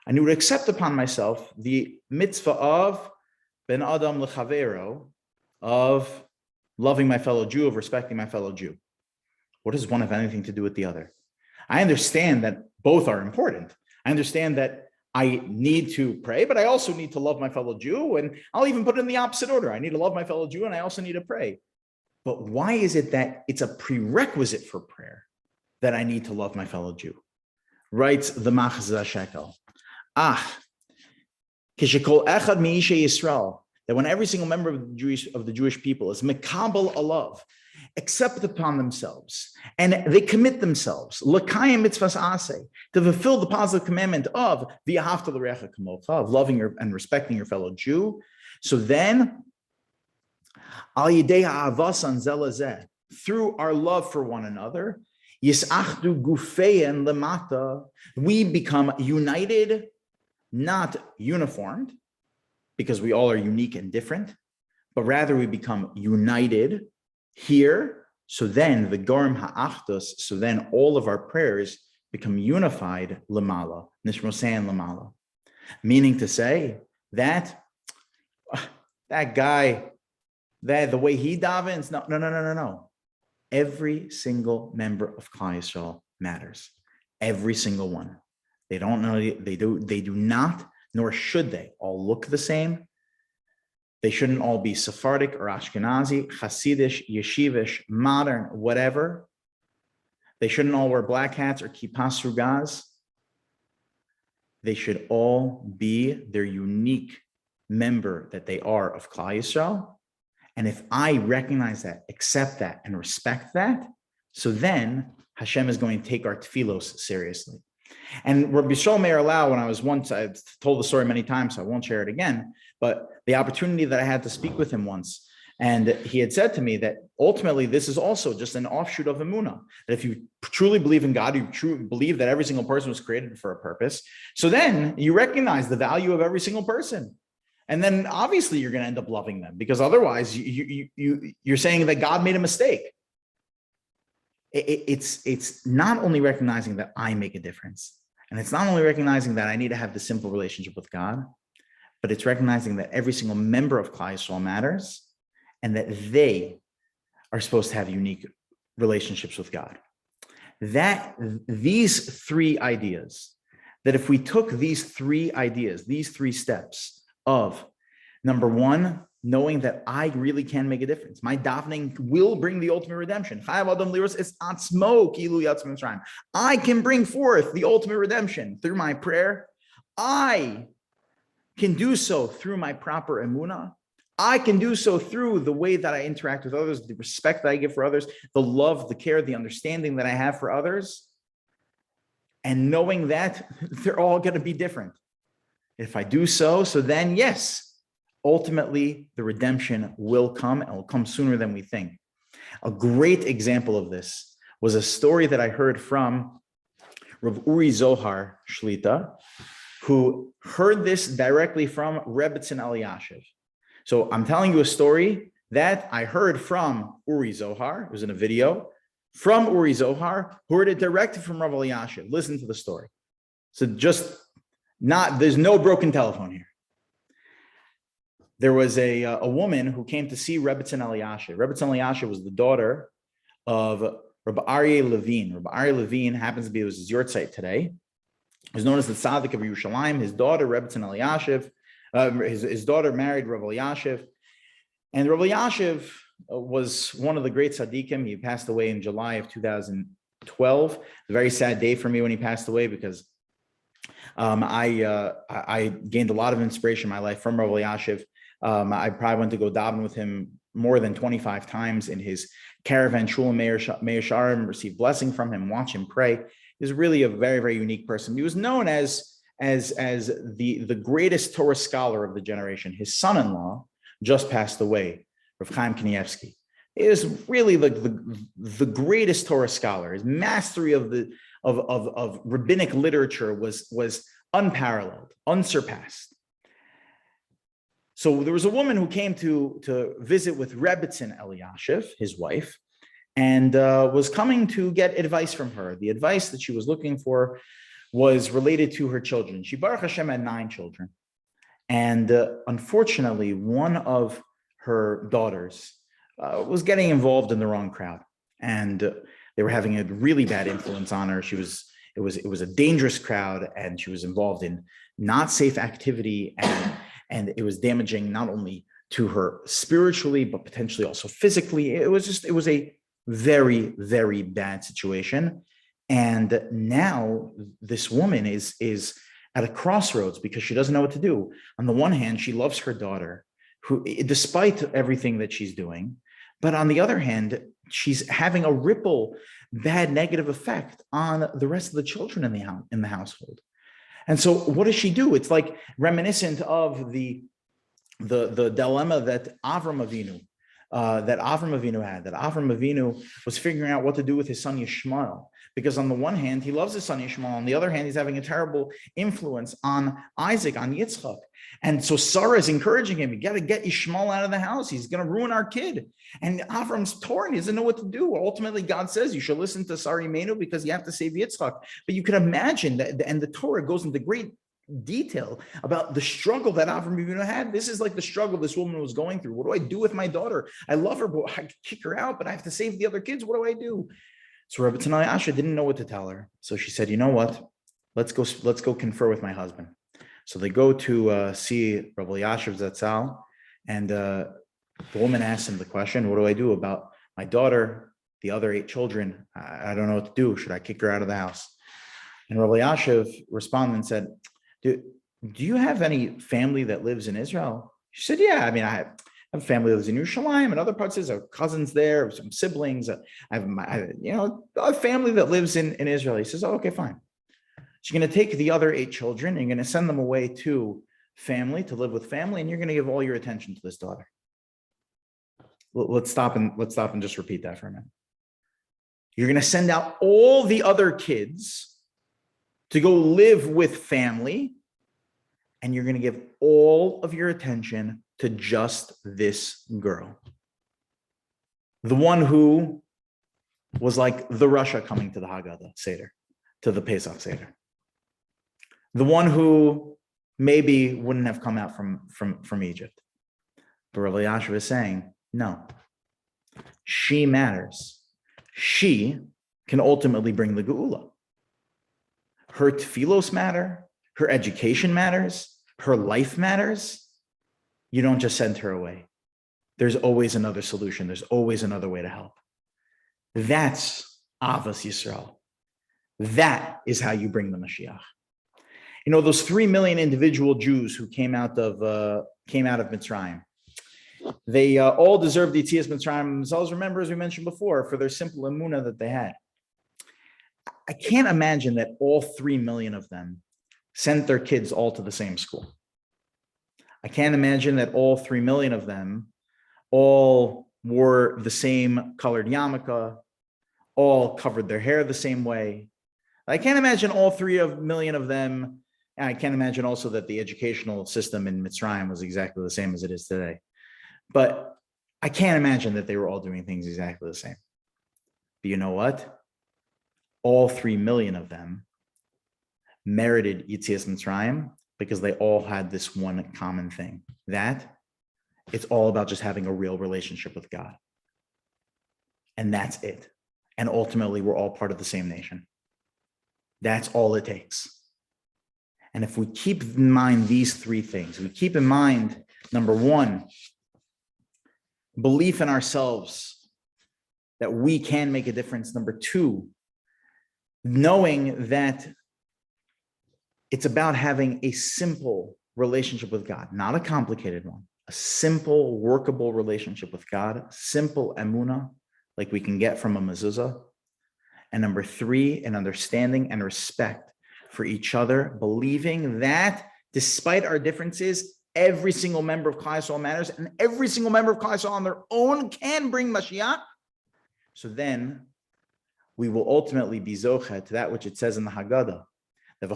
I need to accept upon myself the mitzvah of ben adam lechavero, of loving my fellow Jew, of respecting my fellow Jew. What does one have anything to do with the other? I understand that both are important. I understand that I need to pray, but I also need to love my fellow Jew, and I'll even put it in the opposite order. I need to love my fellow Jew, and I also need to pray. But why is it that it's a prerequisite for prayer that I need to love my fellow Jew? Writes the Machzah Shekel. Kishekol echad mi'ishay Yisrael, that when every single member of the Jewish people is mekabel alav, accept upon themselves, and they commit themselves, l'kayim mitzvahs aseh, to fulfill the positive commandment of v'ahavta l'recha kamocha, of loving and respecting your fellow Jew. So then, al yidei ha'avasan zelazeh, through our love for one another, yisachdu gufeyen lemata, we become united, not uniformed, because we all are unique and different, but rather we become united here. So then the Gorim Ha'achdus, so then all of our prayers become unified lamala, nishmosein lamala, meaning to say that guy, that the way he davens, no. Every single member of Klal Yisrael matters. Every single one. They don't know, they do not, nor should they all look the same. They shouldn't all be Sephardic or Ashkenazi, Hasidish, Yeshivish, modern, whatever. They shouldn't all wear black hats or kippas rugaz. they should all be their unique member that they are of Klal Yisrael. And if I recognize that, accept that, and respect that, so then Hashem is going to take our tefillos seriously. And Rabbi Shalom Meir Lau, when I was once, I've told the story many times, so I won't share it again, but the opportunity that I had to speak with him once, and he had said to me that ultimately this is also just an offshoot of Emunah, that if you truly believe in God, you truly believe that every single person was created for a purpose, so then you recognize the value of every single person. And then obviously you're going to end up loving them, because otherwise you're saying that God made a mistake. It's not only recognizing that I make a difference, and it's not only recognizing that I need to have the simple relationship with God, but it's recognizing that every single member of Klal Yisrael matters, and that they are supposed to have unique relationships with God. That these three ideas, that if we took these three ideas, these three steps of, number one, knowing that I really can make a difference. My davening will bring the ultimate redemption. I can bring forth the ultimate redemption through my prayer. I can do so through my proper emunah. I can do so through the way that I interact with others, the respect that I give for others, the love, the care, the understanding that I have for others. And knowing that they're all going to be different. If I do so, so then yes, ultimately the redemption will come, and will come sooner than we think. A great example of this was a story that I heard from Rav Uri Zohar Shlita, who heard this directly from Rebbetzin Elyashiv. So I'm telling you a story that I heard from Uri Zohar. It was in a video from Uri Zohar, who heard it directly from Rav Elyashiv. Listen to the story. So there's no broken telephone here. There was a woman who came to see Rebbetzin Elyashiv. Rebbetzin Elyashiv was the daughter of Rabbi Aryeh Levine. Rabbi Aryeh Levine happens to be, it was his yahrzeit today. He was known as the Tzaddik of Yerushalayim. His daughter, Rebbetzin Elyashiv, his daughter married Rav Elyashiv. And Rav Elyashiv was one of the great tzaddikim. He passed away in July of 2012. A very sad day for me when he passed away, because I gained a lot of inspiration in my life from Rav Elyashiv. I probably went to go daven with him more than 25 times in his caravan shul in Meir Sharim, received blessing from him, watch him pray. He's really a very, very unique person. He was known as the greatest Torah scholar of the generation. His son-in-law just passed away, Rav Chaim Kanievsky. He is really the greatest Torah scholar. His mastery of rabbinic literature was unparalleled, unsurpassed. So there was a woman who came to visit with Rebbetzin Elyashiv, his wife, and was coming to get advice from her. The advice that she was looking for was related to her children. She, Baruch Hashem, had 9 children. And unfortunately, one of her daughters was getting involved in the wrong crowd. And they were having a really bad influence on her. It was a dangerous crowd, and she was involved in not safe activity, and it was damaging not only to her spiritually, but potentially also physically. It was a very, very bad situation. And now this woman is at a crossroads because she doesn't know what to do. On the one hand, she loves her daughter, who, despite everything that she's doing, but on the other hand, she's having a bad negative effect on the rest of the children in the household. And so what does she do? It's like reminiscent of the dilemma that Avram Avinu had, that Avram Avinu was figuring out what to do with his son Yishmael. Because on the one hand, he loves his son Yishmael. On the other hand, he's having a terrible influence on Isaac, on Yitzchak. And so Sarah is encouraging him, you got to get Yishmael out of the house. He's going to ruin our kid. And Avram's torn. He doesn't know what to do. Ultimately, God says you should listen to Sarah Imenu because you have to save Yitzchak. But you can imagine that, and the Torah goes into great detail about the struggle that Avram Avinu had. This is like the struggle this woman was going through. What do I do with my daughter? I love her, but I can kick her out, but I have to save the other kids. What do I do? So Rebbetzin Elyashiv didn't know what to tell her. So she said, you know what? Let's go confer with my husband. So they go to see Rav Elyashiv Zatzal, and the woman asks him the question, what do I do about my daughter, the other 8 children? I don't know what to do. Should I kick her out of the house? And Rav Elyashiv responded and said, do you have any family that lives in Israel? She said, yeah, I mean, I have a family that lives in Yerushalayim and other parts of Israel, cousins there, some siblings. I have a family that lives in Israel. He says, oh, okay, fine. So you're going to take the other 8 children and you're going to send them away to family, to live with family, and you're going to give all your attention to this daughter. Let's stop and just repeat that for a minute. You're going to send out all the other kids to go live with family, and you're going to give all of your attention to just this girl. The one who was like the Russia coming to the Haggadah Seder, to the Pesach Seder. The one who maybe wouldn't have come out from Egypt. But Rabbi Yashav is saying, no, she matters. She can ultimately bring the Geula. Her tefillos matter. Her education matters. Her life matters. You don't just send her away. There's always another solution. There's always another way to help. That's Avos Yisrael. That is how you bring the Mashiach. You know, those 3 million individual Jews who came out of Mitzrayim, they all deserved the Yetzias Mitzrayim themselves. Remember, as we mentioned before, for their simple emunah that they had. I can't imagine that all 3 million of them sent their kids all to the same school. I can't imagine that all 3 million of them all wore the same colored yarmulke, all covered their hair the same way. I can't imagine all 3 million of them. And I can't imagine also that the educational system in Mitzrayim was exactly the same as it is today. But I can't imagine that they were all doing things exactly the same. But you know what? All 3 million of them merited Yetzias Mitzrayim because they all had this one common thing. That it's all about just having a real relationship with God. And that's it. And ultimately, we're all part of the same nation. That's all it takes. And if we keep in mind these 3 things, we keep in mind, number 1, belief in ourselves that we can make a difference. Number 2, knowing that it's about having a simple relationship with God, not a complicated one, a simple, workable relationship with God, simple emunah, like we can get from a mezuzah. And number 3, an understanding and respect for each other, believing that despite our differences, every single member of Klal Yisrael matters, and every single member of Klal Yisrael on their own can bring Mashiach. So then we will ultimately be zocheh to that which it says in the Haggadah. And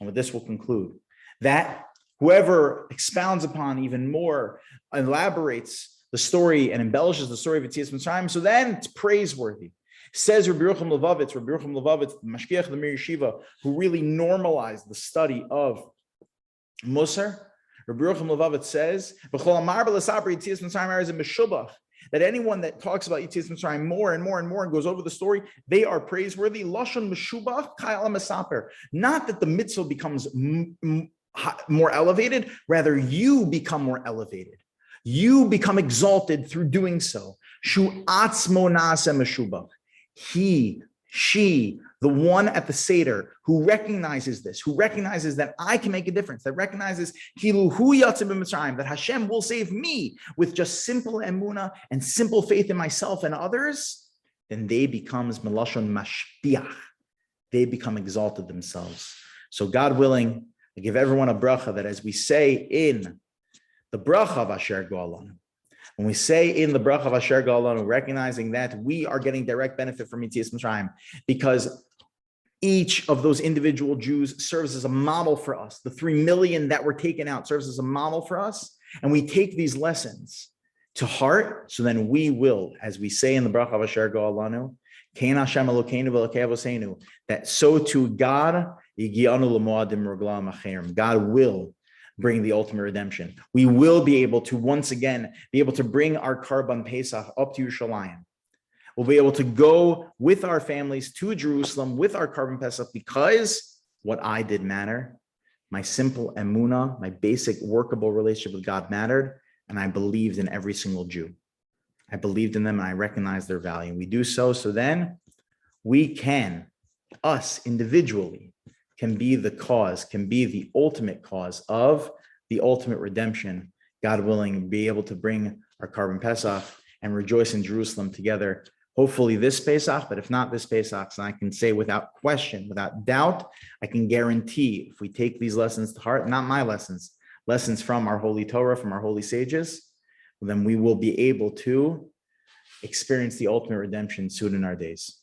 with this we'll conclude that whoever expounds upon even more, elaborates the story and embellishes the story of Yetzias Mitzrayim, so then it's praiseworthy. Says Rabbi Yerucham Levovitz, the Mashgiach, the Mir Yeshiva, who really normalized the study of Musar. Rabbi Yerucham Levovitz says, that anyone that talks about Yetzias Mitzrayim more and more and more and goes over the story, they are praiseworthy. Lashon meshubach ka'al mesaper. Not that the mitzvah becomes more elevated, rather you become more elevated. You become exalted through doing so. Shu atzmo na'aseh meshubach. He, she, the one at the Seder who recognizes this, who recognizes that I can make a difference, that recognizes that Hashem will save me with just simple emunah and simple faith in myself and others, then they becomes melashon mashpiach. They become exalted themselves. So God willing, I give everyone a bracha that as we say in the bracha of Asher Go'alanu, when we say in the bracha of Asher Go'alanu, recognizing that we are getting direct benefit from Yetzias Mitzrayim, because each of those individual Jews serves as a model for us. The 3 million that were taken out serves as a model for us. And we take these lessons to heart. So then we will, as we say in the bracha of Asher Go'alanu, Kein Hashem Elokeinu v'Elokei Avoseinu, that so to God, Yigianu l'moadim reglam acherim. God will bring the ultimate redemption. We will be able to once again be able to bring our Karban Pesach up to Yerushalayim. We'll be able to go with our families to Jerusalem with our Karban Pesach because what I did matter. My simple emunah, my basic workable relationship with God mattered, and I believed in every single Jew. I believed in them and I recognized their value. We do so then we can us individually can be the cause, can be the ultimate cause of the ultimate redemption, God willing, be able to bring our Karban Pesach and rejoice in Jerusalem together. Hopefully this Pesach, but if not this Pesach, then I can say without question, without doubt, I can guarantee if we take these lessons to heart, not my lessons, lessons from our holy Torah, from our holy sages, then we will be able to experience the ultimate redemption soon in our days.